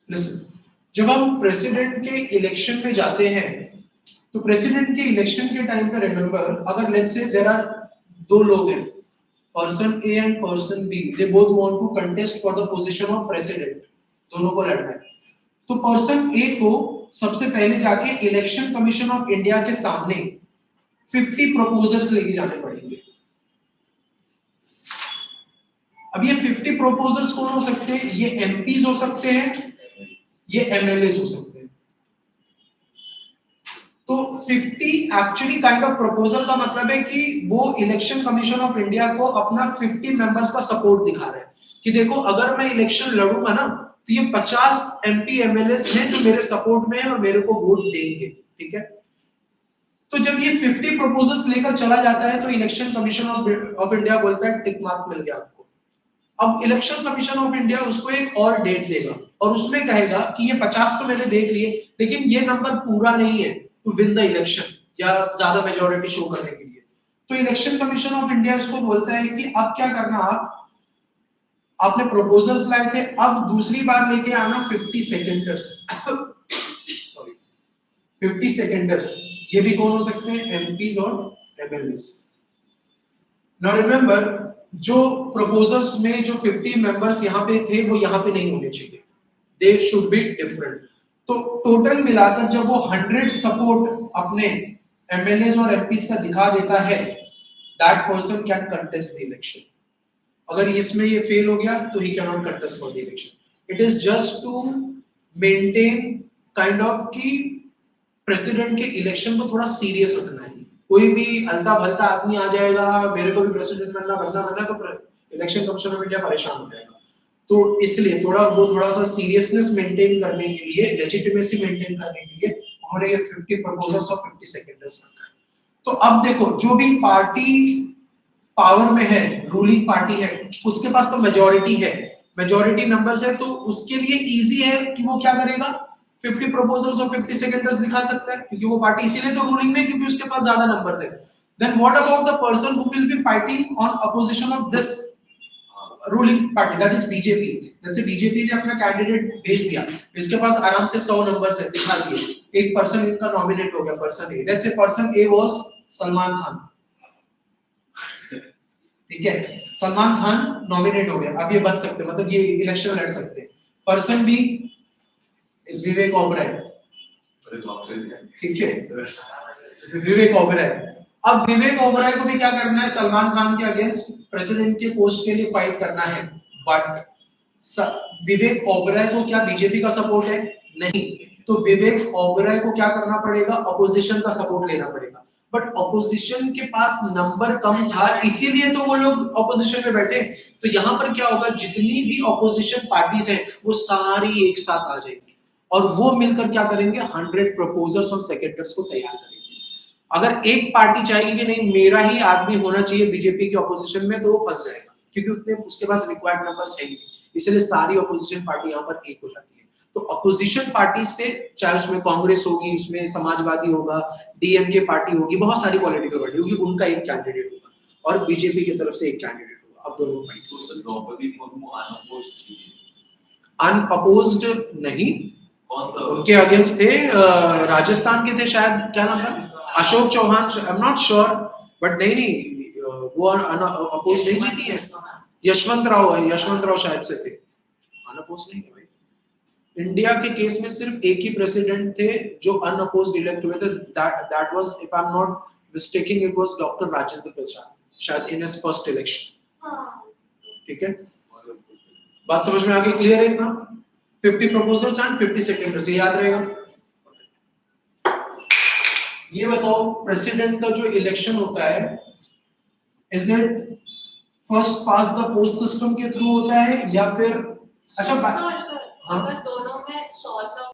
Listen, जब हम president के इलेक्शन में जाते हैं तो प्रेसिडेंट के इलेक्शन के टाइम पे रिमेंबर, अगर लेट्स से देयर आर दो लोग हैं, person A and person B, they both want to contest for the position of president, दोनों को लड़ना है, तो पर्सन ए को सबसे पहले जाके इलेक्शन कमीशन ऑफ इंडिया के सामने 50 प्रपोजल्स लेके जाने पड़ेंगे। अब ये 50 प्रपोजल्स कौन हो सकते हैं? ये एमपीज हो सकते हैं, ये एमएलए हो सकते हैं। तो 50 एक्चुअली काइंड ऑफ प्रपोजल का मतलब है कि वो इलेक्शन कमीशन ऑफ इंडिया को अपना 50 मेंबर्स का सपोर्ट दिखा रहे हैं कि देखो अगर मैं इलेक्शन लड़ूंगा ना तो ये 50 एमपी एमएलए हैं जो मेरे सपोर्ट में है और मेरे को वोट देंगे, ठीक है। तो जब ये 50 प्रपोजल्स लेकर चला जाता है तो इलेक्शन कमीशन ऑफ इंडिया बोलता है टिक मार्क मिल गया आपको। अब इलेक्शन कमीशन ऑफ इंडिया उसको एक और डेट देगा और उसमें कहेगा कि ये 50 तो मैंने देख लिए लेकिन ये नंबर पूरा नहीं है टू विन द इलेक्शन या ज्यादा मेजॉरिटी शो करने के लिए। तो इलेक्शन कमीशन ऑफ इंडिया इसको बोलता है कि अब क्या करना, आपने प्रपोजल्स लाए थे, अब दूसरी बार लेके आना 50 सेकेंडर्स सॉरी 50 सेकेंडर्स, ये भी कौन हो सकते हैं? एमपीज और एमएलएस। नाउ रिमेंबर, जो प्रपोजल्स में जो 50 मेंबर्स यहाँ पे थे वो यहाँ पे नहीं होने चाहिए, दे शुड बी डिफरेंट। तो टोटल मिलाकर जब वो 100 सपोर्ट अपने एमएलएस और एमपीस का दिखा देता है, that person can contest the election. अगर इसमें ये फेल हो गया तो he can not contest for the election. It is just to maintain kind of कि प्रेसिडेंट के इलेक्शन को थोड़ा सीरियस रखना है। कोई भी अलता भलता आदमी आ जाएगा, मेरे को भी प्रेसिडेंट बनना तो इलेक्शन कमीशन ऑफ इंडिया परेशान हो जाएगा। तो इसलिए थोड़ा सा सीरियसनेस मेंटेन करने के लिए, लेजिटिमेसी मेंटेन करने के लिए उन्होंने ये 50 प्रपोजल्स ऑफ 50 सेकेंडर्स रखा है। तो अब देखो, जो भी पार्टी पावर में है, रूलिंग पार्टी है, उसके पास तो मेजॉरिटी है, मेजॉरिटी नंबर्स है, तो उसके लिए इजी है कि वो क्या करेगा, 50 प्रपोजल्स और 50 सेकेंडर्स दिखा सकता है, क्योंकि वो पार्टी इसीलिए तो रूलिंग में, क्योंकि उसके पास ज्यादा नंबर्स है। Then what about the person who will be fighting on opposition of this ruling party, that is BJP. जैसे बीजेपी ने अपना कैंडिडेट भेज दिया, इसके पास आराम से 100 नंबर्स है, दिखा दिए, एक पर्सन इनका नॉमिनेट हो गया, person A. Let's say person A was Salman Khan, ठीक है, सलमान खान नॉमिनेट हो गया, अब ये बन सकते, मतलब ये इलेक्शन लड़ सकते हैं। पर्सन बी इज विवेक ओबराय, ठीक है, विवेक ओबराय। अब विवेक ओबराय को भी क्या करना है, सलमान खान के अगेंस्ट प्रेसिडेंट के पोस्ट के लिए फाइट करना है। बट विवेक ओबराय को क्या बीजेपी का सपोर्ट है? नहीं। तो विवेक ओबराय को क्या करना पड़ेगा, अपोजिशन का सपोर्ट लेना पड़ेगा। बट अपोजिशन के पास नंबर कम था, इसीलिए तो वो लोग अपोजिशन में बैठे। तो यहां पर क्या होगा, जितनी भी अपोजिशन पार्टीज हैं वो सारी एक साथ आ जाएंगी और वो मिलकर क्या करेंगे, 100 प्रपोजल्स और सेक्रेटरीज को तैयार करेंगे। अगर एक पार्टी चाहेगी कि नहीं मेरा ही आदमी होना चाहिए बीजेपी के अपोजिशन में, तो वो फंस जाएगा, क्योंकि उतने उसके पास रिक्वायर्ड नंबर्स है ही नहीं। इसलिए सारी अपोजिशन पार्टी यहाँ पर एक हो जाती है। तो अपोजिशन पार्टी से, चाहे उसमें कांग्रेस होगी, उसमें समाजवादी होगा, डीएमके पार्टी होगी, बहुत सारी पॉलिटिकल पार्टी होगी, उनका एक कैंडिडेट होगा और बीजेपी की तरफ से एक कैंडिडेट होगा। अब दोनों फाइट। द्रौपदी मुर्मू अनअपोज्ड नहीं, उनके अगेंस्ट थे, राजस्थान के थे शायद, क्या नाम था, Ashok Chauhan, I am not sure, but नहीं वो अपोज नहीं जीती है। यशवंत राव शायद से थे, अनअपोज नहीं है भाई। इंडिया के केस में सिर्फ एक ही प्रेसिडेंट थे जो अनअपोज्ड इलेक्ट हुए थे, that was, if I am not mistaking, it was doctor Rajendra Prasad, शायद इन हिज फर्स्ट इलेक्शन। ठीक है, बात समझ में आ गई, क्लियर है इतना? 50 प्रपोजल्स एंड 50 सेकेंडर्स, याद रहेगा। ये बताओ, प्रेसिडेंट का जो इलेक्शन होता है, is it first pass the post system के थ्रू होता है या फिर, अच्छा सर अगर दोनों में 100